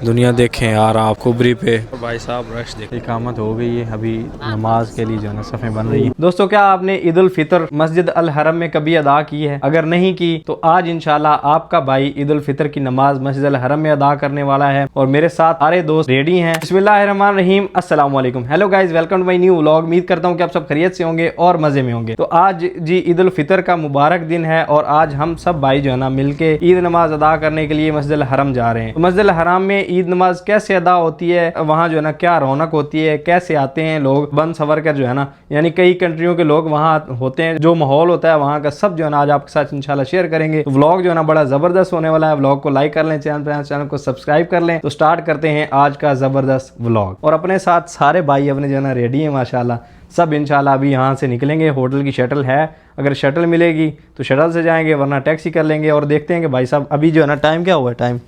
दुनिया देखें यार आप कुबरी पे भाई साहब रश देखें। इकामत हो गई है, अभी नमाज के लिए जो है ना सफ़ें बन रही है। दोस्तों क्या आपने ईद उल फितर मस्जिद अल हरम में कभी अदा की है? अगर नहीं की तो आज इंशाल्लाह आपका भाई ईद उल फितर की नमाज मस्जिद अल हरम में अदा करने वाला है और मेरे साथ सारे दोस्त रेडी हैं। बिस्मिल्लाहिर्रहमानिर्रहीम, अस्सलाम वालेकुम। Hello guys, welcome to my new vlog. उम्मीद करता हूँ कि आप सब खैरियत से होंगे और मजे में होंगे। तो आज जी ईद उल फितर का मुबारक दिन है और आज हम सब भाई जो है ना मिलके ईद नमाज अदा करने के लिए मस्जिद अल हरम जा रहे हैं। तो मस्जिद अल हरम में ईद नमाज कैसे अदा होती है, वहाँ जो है ना क्या रौनक होती है, कैसे आते हैं लोग बन सवर कर जो है ना, यानी कई कंट्रियों के लोग वहाँ होते हैं, जो माहौल होता है वहाँ का सब जो है ना आज आपके साथ इंशाल्लाह शेयर करेंगे। तो व्लॉग जो है ना बड़ा जबरदस्त होने वाला है। व्लॉग को लाइक कर लें, चैनल को सब्सक्राइब कर लें। तो स्टार्ट करते हैं आज का जबरदस्त व्लॉग। और अपने साथ सारे भाई अपने जो है ना रेडी हैं माशाल्लाह सब। इंशाल्लाह अभी यहाँ से निकलेंगे, होटल की शटल है, अगर शटल मिलेगी तो शटल से जाएंगे वरना टैक्सी कर लेंगे। और देखते हैं कि भाई साहब अभी जो है ना टाइम क्या हुआ है, टाइम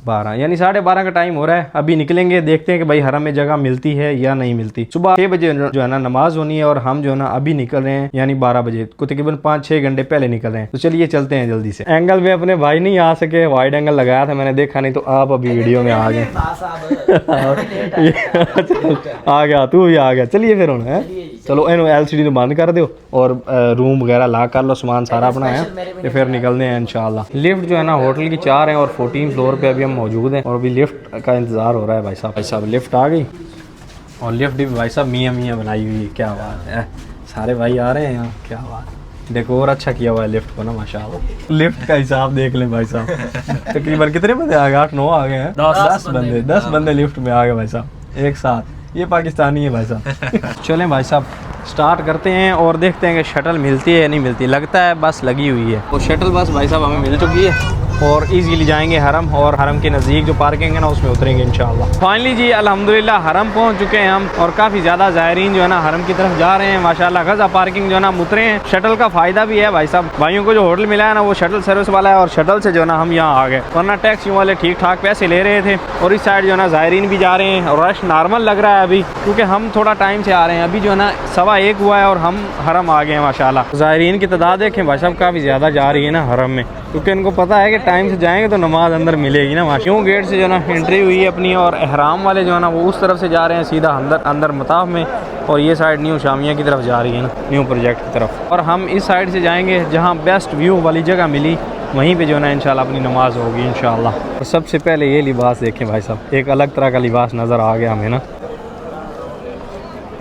12 यानी 12:30 का टाइम हो रहा है। अभी निकलेंगे, देखते हैं कि भाई हरम में जगह मिलती है या नहीं मिलती। सुबह 6 बजे जो है ना नमाज होनी है और हम जो है ना अभी निकल रहे हैं यानी 12 बजे को, तकरीबन 5-6 घंटे पहले निकल रहे हैं। तो चलिए चलते हैं जल्दी से। एंगल में अपने भाई नहीं आ सके, वाइड एंगल लगाया था मैंने, देखा नहीं, तो आप अभी वीडियो में आ गए। आ गया, तू भी आ गया। चलिए फिर है, चलो इन LCD बंद कर दो और रूम वगैरह ला कर लो, सामान सारा अपना है, तो फिर निकलने हैं इंशाल्लाह। लिफ्ट जो है ना होटल की 4 है और 14 फ्लोर पे अभी हम मौजूद हैं और अभी लिफ्ट का इंतज़ार हो रहा है। भाई साहब लिफ्ट आ गई और लिफ्ट भी भाई साहब मियाँ बनाई हुई है। क्या बात है, सारे भाई आ रहे हैं यहाँ, क्या बात। डेकोर अच्छा किया हुआ है लिफ्ट को ना माशाल्लाह। लिफ्ट का हिसाब देख लें भाई साहब, तकरीबन कितने बंदे आ गए? 8-9 आ गए हैं। 10 बंदे लिफ्ट में आ गए भाई साहब एक साथ। ये पाकिस्तानी है भाई साहब। चलें भाई साहब स्टार्ट करते हैं और देखते हैं कि शटल मिलती है या नहीं मिलती। लगता है बस लगी हुई है। तो शटल बस भाई साहब हमें मिल चुकी है और इजीली जाएंगे हरम, और हरम के नज़दीक जो पार्किंग है ना उसमें उतरेंगे इंशाल्लाह। फाइनली जी अल्हम्दुलिल्लाह हरम पहुंच चुके हैं हम और काफ़ी ज़्यादा ज़ायरीन जो है ना हरम की तरफ जा रहे हैं माशाल्लाह। गज़ा पार्किंग जो है ना हम उतरे हैं। शटल का फ़ायदा भी है भाई साहब, भाइयों को जो होटल मिला है ना वो शटल सर्विस वाला है और शटल से जो है ना हम यहाँ आ गए, वरना टैक्सी वाले ठीक ठाक पैसे ले रहे थे। और इस साइड जो है ना ज़ायरीन भी जा रहे हैं और रश नॉर्मल लग रहा है अभी, क्योंकि हम थोड़ा टाइम से आ रहे हैं। अभी जो है ना 1:15 हुआ है और हम हरम आ गए हैं माशाल्लाह। ज़ायरीन की तादाद देखें भाई साहब काफ़ी ज़्यादा जा रही है ना हरम में, क्योंकि इनको पता है कि टाइम से जाएंगे तो नमाज अंदर मिलेगी ना। क्यों गेट से जो है ना एंट्री हुई है अपनी और एहराम वाले जो है ना वो उस तरफ से जा रहे हैं सीधा अंदर मताफ में, और ये साइड न्यू शामिया की तरफ जा रही है ना, न्यू प्रोजेक्ट की तरफ। और हम इस साइड से जाएंगे जहाँ बेस्ट व्यू वाली जगह मिली, वहीं पे जो है ना इंशाल्लाह अपनी नमाज होगी इंशाल्लाह। और सबसे पहले ये लिबास देखें भाई साहब, एक अलग तरह का लिबास नज़र आ गया हमें ना।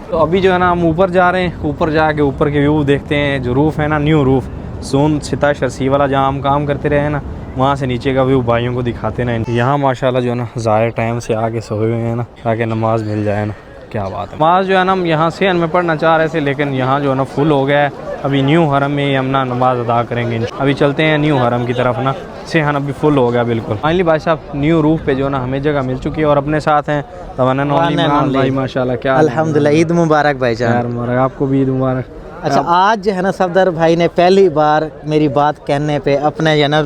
तो अभी जो है ना हम ऊपर जा रहे हैं, ऊपर जाके ऊपर के व्यू देखते हैं। जो रूफ़ है ना, न्यू रूफ़ सोन सिता शर्सी वाला, जहाँ हम काम करते रहे ना, वहाँ से नीचे का व्यू भाइयों को दिखाते ना। यहाँ माशाल्लाह जो है ना ज़ाहिर टाइम से आके सोए हुए हैं ना, ताकि नमाज मिल जाए ना। क्या बात है। नमाज जो है ना हम यहाँ से में पढ़ना चाह रहे थे, लेकिन यहाँ जो है ना फुल हो गया है। अभी न्यू हरम में हम ना नमाज अदा करेंगे। अभी चलते हैं न्यू हरम की तरफ ना, सेहन अभी फुल हो गया बिल्कुल। फाइनली भाई साहब न्यू रूफ पे जो है ना हमें जगह मिल चुकी है और अपने साथ हैं तमन्ना भाई माशाल्लाह। क्या अल्हम्दुलिल्लाह, ईद मुबारक भाईजान। आपको भी ईद मुबारक। अच्छा, आज जो है ना सफदर भाई ने पहली बार मेरी बात कहने पे अपने जो है ना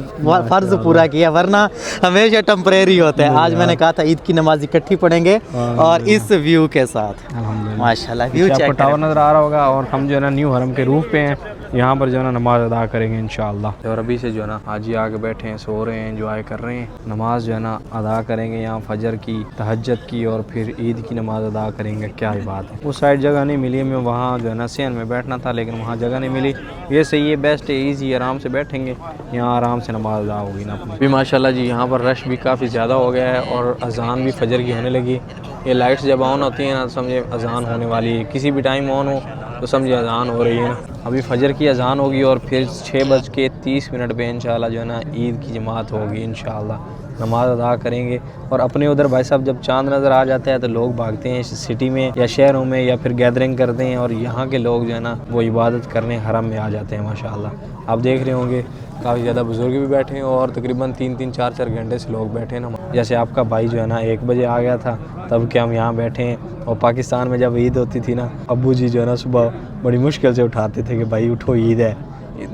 फर्ज पूरा किया, वरना हमेशा टेम्परेरी होता है। आज मैंने कहा था ईद की नमाज इकट्ठी पढ़ेंगे और इस व्यू के साथ माशाल्लाह। व्यू चेक टावर नज़र आ रहा होगा और हम जो है ना न्यू हरम के रूफ पे हैं, यहाँ पर जो है ना नमाज अदा करेंगे इंशाल्लाह। और अभी से जो है ना हाजी आके बैठे हैं, सो रहे हैं, एंजॉय कर रहे हैं। नमाज जो है ना अदा करेंगे यहाँ फजर की, तहज्जुद की और फिर ईद की नमाज अदा करेंगे। क्या ही बात है। उस साइड जगह नहीं मिली हमें, वहाँ जो है ना सेहन में बैठना था लेकिन वहाँ जगह नहीं मिली। ये सही है, बेस्ट है, ईजी, आराम से बैठेंगे यहाँ, आराम से नमाज अदा होगी ना अपनी। अभी माशाल्लाह जी यहाँ पर रश भी काफ़ी ज़्यादा हो गया है और अजान भी फजर की होने लगी। ये लाइट्स जब ऑन होती हैं ना समझे अजान होने वाली है। किसी भी टाइम ऑन हो तो समझे अजान हो रही है ना। अभी फजर की अजान होगी और फिर 6:30 पे इंशाल्लाह जो है ना ईद की जमात होगी इंशाल्लाह। नमाज अदा करेंगे और अपने उधर भाई साहब जब चांद नज़र आ जाता है तो लोग भागते हैं सिटी में या शहरों में या फिर गैदरिंग करते हैं, और यहाँ के लोग जो है ना वो इबादत करने हरम में आ जाते हैं माशाल्लाह। आप देख रहे होंगे काफ़ी ज़्यादा बुजुर्ग भी बैठे हैं और तकरीबन 3-3, 4-4 घंटे से लोग बैठे हैं ना। जैसे आपका भाई जो है ना 1 बजे आ गया था तब के हम यहाँ बैठे हैं। और पाकिस्तान में जब ईद होती थी ना, अब्बू जी जो है ना सुबह बड़ी मुश्किल से उठाते थे कि भाई उठो ईद है,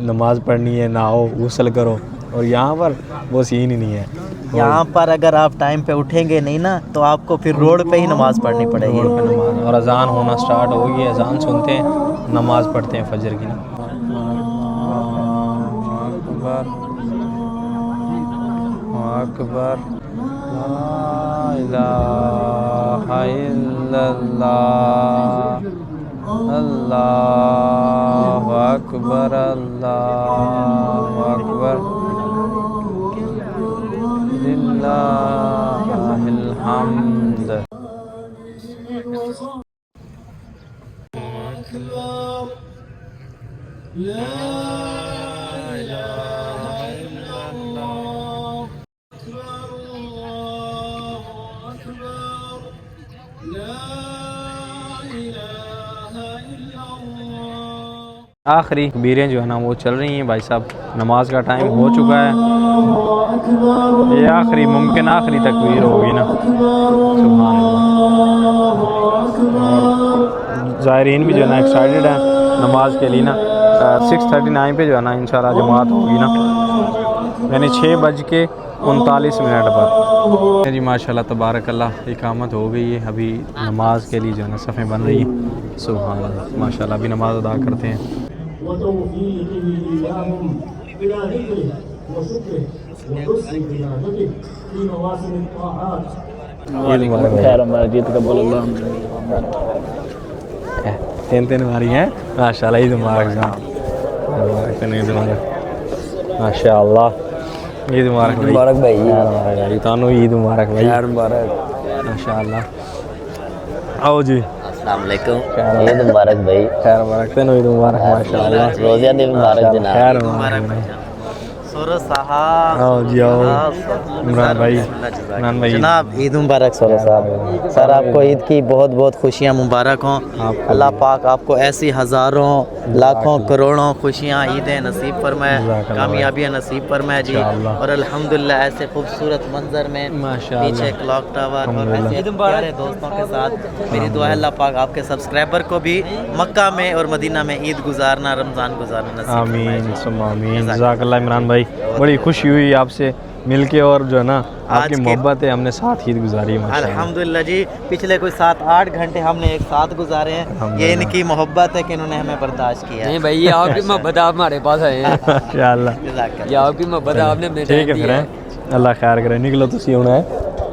नमाज़ पढ़नी है, नहाओ गुस्ल करो। और यहाँ पर वो सीन ही नहीं है। यहाँ पर अगर आप टाइम पे उठेंगे नहीं ना तो आपको फिर रोड पे ही नमाज पढ़नी पड़ेगी। रोड पे नमाज, और अजान होना स्टार्ट होगी, अजान सुनते हैं, नमाज पढ़ते हैं फजर की ना। अकबर अकबर इलाहा इल्लल्लाह अल्लाहु अकबर अल्लाहु अकबर लिल्लाहिल हम्द। आखिरी तकबीरें जो है ना वो चल रही हैं भाई साहब, नमाज का टाइम हो चुका है। ये आखिरी मुमकिन आखिरी तकबीर होगी ना। सुभान अल्लाह। ज़ायरीन भी जो है ना एक्साइटेड है नमाज के लिए ना। 6:39 पे जो है ना इंशाल्लाह जमात होगी ना, यानी 6:39 पर जी। माशाल्लाह तबारक अल्लाह इकामत हो गई है। अभी नमाज के लिए जो है ना सफ़ें बन रही हैं। सुभान अल्लाह, माशाल्लाह अभी नमाज अदा करते हैं। तीन बारी हैं माशाल्लाह। ईद मुबारक माशाल्लाह। ईद मुबारक भाई। तानू ईद मुबारक भाई। माशाल्लाह। आओ जी। अस्सलाम वालेकुम। ईद मुबारक भाई। खैर मुबारक। तेनू ईद मुबारक माशाल्लाह। रोज़िया दी मुबारक जनाब। खैर मुबारक भाई। सोरो साहब। आओ जी आओ। इमरान भाई जनाब ईद मुबारक सोरो साहब। सर आपको ईद की बहुत बहुत खुशियाँ मुबारक हों। अल्लाह पाक आपको ऐसी हज़ारों लाखों करोड़ों खुशियाँ ईदें नसीब फरमाए, कामयाबियाँ नसीब फरमाए जी। और अल्हम्दुलिल्लाह ऐसे खूबसूरत मंजर में पीछे क्लॉक टावर और ऐसे प्यारे दोस्तों के साथ मेरी दुआ है अल्लाह पाक आपके सब्सक्राइबर को भी मक्का में और मदीना में ईद गुजारना, रमज़ान गुजारना नसीब फरमाए। आमीन सुम्मा आमीन। जज़ाकल्लाह इमरान भाई, बड़ी खुशी हुई आपसे मिलके और जो है ना आपकी मोहब्बत है, हमने साथ ईद गुजारी है माशाल्लाह। अल्हम्दुलिल्लाह जी। पिछले कोई 7-8 घंटे हमने एक साथ गुजारे हैं। ये इनकी मोहब्बत है कि इन्होंने हमें बर्दाश्त किया। नहीं भाई, ये आपकी मोहब्बत आप हमारे पास आए हैं। इंशाअल्लाह ये आपकी मोहब्बत आपने अपने ठीक है फिर अल्लाह खैर करे। निकलो तुसी हुण है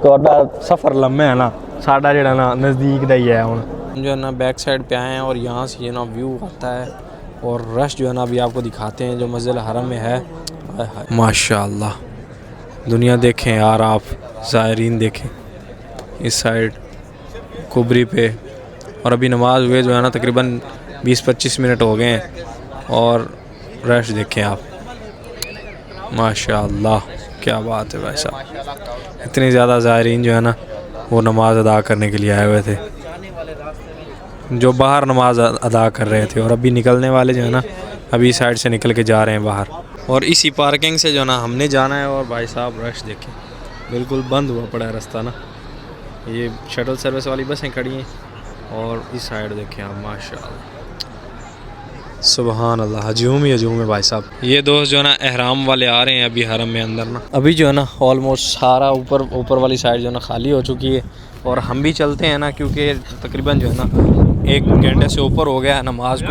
ਤੁਹਾਡਾ सफ़र लम्बा है ना, साडा जेड़ा ना नज़दीक दा ही है। हुण जो है ना बैक साइड पे आए हैं और यहाँ से ना व्यू आता है और रश जो है ना अभी आपको दिखाते हैं जो मस्जिद हरम में है। माशाअल्लाह दुनिया देखें यार आप, ज़ायरीन देखें इस साइड कुबरी पे। और अभी नमाज हुए जो है ना तकरीबन 20-25 मिनट हो गए हैं और रश देखें आप। माशाअल्लाह क्या बात है भाई साहब। इतने ज़्यादा ज़ायरीन जो है ना वो नमाज अदा करने के लिए आए हुए थे, जो बाहर नमाज अदा कर रहे थे। और अभी निकलने वाले जो है ना अभी इस साइड से निकल के जा रहे हैं बाहर। और इसी पार्किंग से जो है ना हमने जाना है। और भाई साहब रश देखें बिल्कुल बंद हुआ पड़ा है रास्ता ना। ये शटल सर्विस वाली बसें खड़ी हैं और इस साइड देखें आप माशाअल्लाह सुभान अल्लाह। हजूम ही हजूम है भाई साहब। ये दोस्त जो है ना एहराम वाले आ रहे हैं अभी हरम में अंदर ना। अभी जो है ना ऑलमोस्ट सारा ऊपर वाली साइड जो है ना खाली हो चुकी है और हम भी चलते हैं ना, क्योंकि तकरीबन जो है ना 1 घंटे से ऊपर हो गया है नमाज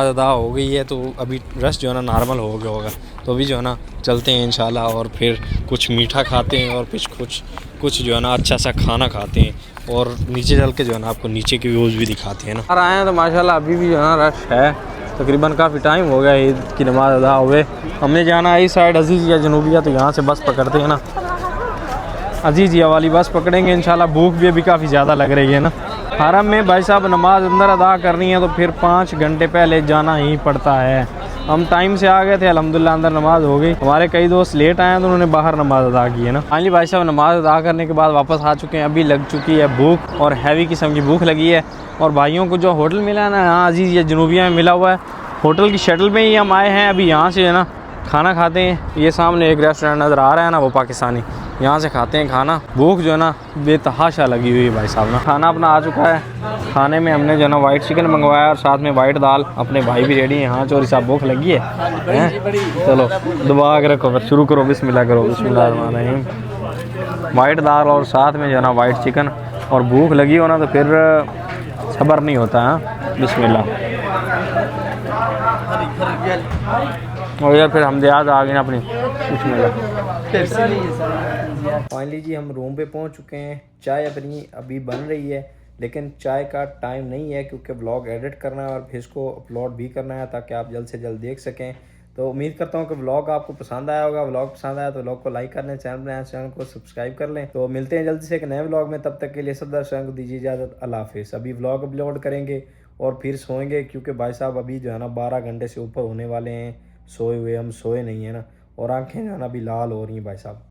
अदा हो गई है। तो अभी रश जो है ना नॉर्मल हो गया होगा। तो अभी जो है ना चलते हैं इंशाल्लाह और फिर कुछ मीठा खाते हैं और कुछ जो है ना अच्छा सा खाना खाते हैं और नीचे चल के जो है ना आपको नीचे के व्यूज़ भी दिखाते हैं ना। और आए हैं तो माशाल्लाह अभी भी जो है ना रश है। तकरीबन काफ़ी टाइम हो गया ईद की नमाज अदा हुए। हमने जाना है इस साइड अजीज़िया जनूबिया, तो यहाँ से बस पकड़ते हैं ना, अजीज़िया वाली बस पकड़ेंगे इंशाल्लाह। भूख भी अभी काफ़ी ज़्यादा लग रही है ना। हरम में भाई साहब नमाज अंदर अदा करनी है तो फिर 5 घंटे पहले जाना ही पड़ता है। हम टाइम से आ गए थे अल्हम्दुलिल्लाह, अंदर नमाज हो गई। हमारे कई दोस्त लेट आए हैं तो उन्होंने बाहर नमाज अदा की है ना। फाइनली भाई साहब नमाज अदा करने के बाद वापस आ चुके हैं। अभी लग चुकी है भूख और हैवी किस्म की भूख लगी है। और भाइयों को जो होटल मिला है ना यहाँ अजीज़िया जनूबिया में मिला हुआ है, होटल की शटल में ही हम आए हैं। अभी यहाँ से है ना खाना खाते हैं। ये सामने एक रेस्टोरेंट नज़र आ रहा है ना वो पाकिस्तानी, यहाँ से खाते हैं खाना। भूख जो है ना बेतहाशा लगी हुई है भाई साहब ना। खाना अपना आ चुका है। खाने में हमने जो है ना वाइट चिकन मंगवाया और साथ में वाइट दाल। अपने भाई भी रेडी हैं। हाँ चोरी साहब भूख लगी है, चलो दबा के रखो फिर शुरू करो, बिस्मिल्लाह करो। बिस्मिल्लाहिर्रहमानिर्रहीम। वाइट दाल और साथ में जो है ना वाइट चिकन। और भूख लगी हो ना तो फिर सब्र नहीं होता है। बिस्मिल्लाह। और यार फिर हम आ गए ना अपनी। बिस्मिल्लाह। फाइनली जी हम रूम पे पहुंच चुके हैं। चाय अपनी अभी बन रही है, लेकिन चाय का टाइम नहीं है क्योंकि व्लॉग एडिट करना है और फिर इसको अपलोड भी करना है ताकि आप जल्द से जल्द देख सकें। तो उम्मीद करता हूँ कि व्लॉग आपको पसंद आया होगा। व्लॉग पसंद आया तो व्लॉग को लाइक कर लें, चैनल को सब्सक्राइब कर लें। तो मिलते हैं जल्दी से एक नए व्लॉग में, तब तक के लिए सब दर्शकों को दीजिए इजाज़त। अल्लाह हाफिज़। अभी व्लॉग अपलोड करेंगे और फिर सोएंगे क्योंकि भाई साहब अभी जो है ना 12 घंटे से ऊपर होने वाले हैं सोए हुए। हम सोए नहीं है ना, और आंखें जो है ना अभी लाल हो रही हैं भाई साहब।